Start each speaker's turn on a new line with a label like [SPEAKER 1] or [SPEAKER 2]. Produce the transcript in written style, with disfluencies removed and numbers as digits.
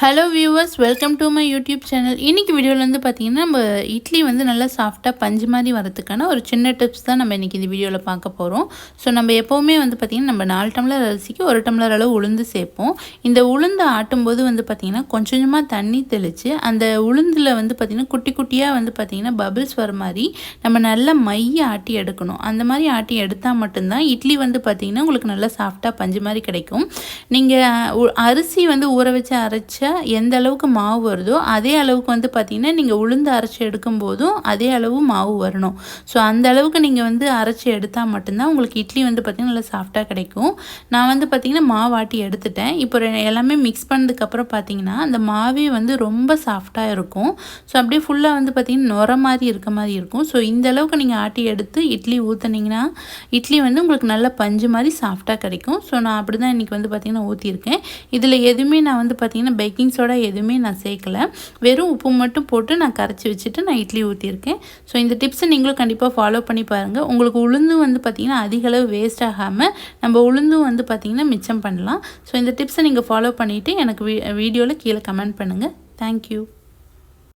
[SPEAKER 1] Hello viewers, welcome to my YouTube channel. இன்றைக்கி வீடியோவில் வந்து பார்த்திங்கன்னா நம்ம இட்லி வந்து நல்லா சாஃப்டாக பஞ்சு மாதிரி வரதுக்கான ஒரு சின்ன டிப்ஸ் தான் நம்ம இன்றைக்கி இந்த வீடியோவில் பார்க்க போகிறோம். ஸோ நம்ம எப்போவுமே வந்து பார்த்திங்கன்னா நம்ம 4 டம்ளர் அரிசிக்கு 1 டம்ளர் அளவு உளுந்து சேர்ப்போம். இந்த உளுந்து ஆட்டும்போது வந்து பார்த்திங்கன்னா கொஞ்சமாக தண்ணி தெளித்து அந்த உளுந்தில் வந்து பார்த்திங்கன்னா குட்டி குட்டியாக வந்து பார்த்திங்கன்னா பபிள்ஸ் வர மாதிரி நம்ம நல்லா மைய ஆட்டி எடுக்கணும். அந்த மாதிரி ஆட்டி எடுத்தால் மட்டும்தான் இட்லி வந்து பார்த்திங்கன்னா உங்களுக்கு நல்லா சாஃப்டாக பஞ்சு மாதிரி கிடைக்கும். நீங்கள் அரிசி வந்து ஊற வச்சு அரைச்ச எந்த அளவுக்கு மாவு வருதோ அதே அளவுக்கு வந்து பார்த்திங்கன்னா நீங்கள் உளுந்து அரைச்சி எடுக்கும்போதும் அதே அளவு மாவு வரணும். ஸோ அந்த அளவுக்கு நீங்கள் வந்து அரைச்சி எடுத்தால் மட்டும்தான் உங்களுக்கு இட்லி வந்து பார்த்திங்கன்னா நல்லா சாஃப்டாக கிடைக்கும். நான் வந்து பார்த்திங்கன்னா மாவு ஆட்டி எடுத்துட்டேன். இப்போ எல்லாமே மிக்ஸ் பண்ணதுக்கப்புறம் பார்த்திங்கன்னா அந்த மாவே வந்து ரொம்ப சாஃப்டாக இருக்கும். ஸோ அப்படியே ஃபுல்லாக வந்து பார்த்திங்கன்னா நுர மாதிரி இருக்க மாதிரி இருக்கும். ஸோ இந்த அளவுக்கு நீங்கள் ஆட்டி எடுத்து இட்லி ஊற்றுனீங்கன்னா இட்லி வந்து உங்களுக்கு நல்ல பஞ்சு மாதிரி சாஃப்டாக கிடைக்கும். ஸோ நான் அப்படி தான் இன்றைக்கி வந்து பார்த்திங்கன்னா ஊற்றிருக்கேன். இதில் எதுவுமே நான் வந்து பார்த்திங்கன்னா பேக்கிங் சோடா எதுவுமே நான் சேர்க்கலை. வெறும் உப்பு மட்டும் போட்டு நான் கரைச்சி வச்சுட்டு நான் இட்லி ஊற்றிருக்கேன். ஸோ இந்த டிப்ஸை நீங்களும் கண்டிப்பாக ஃபாலோ பண்ணி பாருங்கள். உங்களுக்கு உளுந்தும் வந்து பார்த்திங்கன்னா அதிக அளவு வேஸ்ட் ஆகாமல் நம்ம உளுந்தும் வந்து பார்த்திங்கன்னா மிச்சம் பண்ணலாம். ஸோ இந்த டிப்ஸை நீங்கள் ஃபாலோ பண்ணிவிட்டு எனக்கு வீடியோவில் கீழே கமெண்ட் பண்ணுங்கள். தேங்க்யூ.